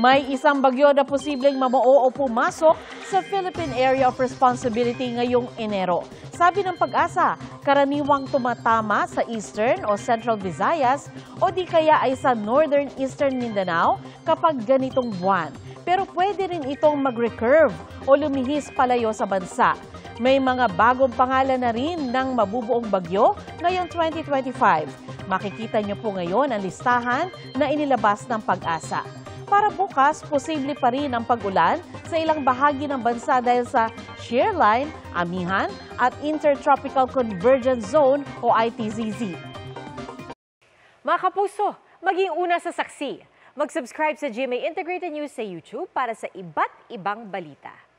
May isang bagyo na posibleng mamuo o pumasok sa Philippine Area of Responsibility ngayong Enero. Sabi ng Pag-asa, karaniwang tumatama sa Eastern o Central Visayas o di kaya ay sa Northern Eastern Mindanao kapag ganitong buwan. Pero pwede rin itong mag-recurve o lumihis palayo sa bansa. May mga bagong pangalan na rin ng mabubuong bagyo ngayong 2025. Makikita niyo po ngayon ang listahan na inilabas ng Pag-asa. Para bukas, posible pa rin ang pag-ulan sa ilang bahagi ng bansa dahil sa shear line, amihan at Intertropical Convergence Zone o ITZZ. Mga kapuso, maging una sa saksi. Mag-subscribe sa GMA Integrated News sa YouTube para sa iba't ibang balita.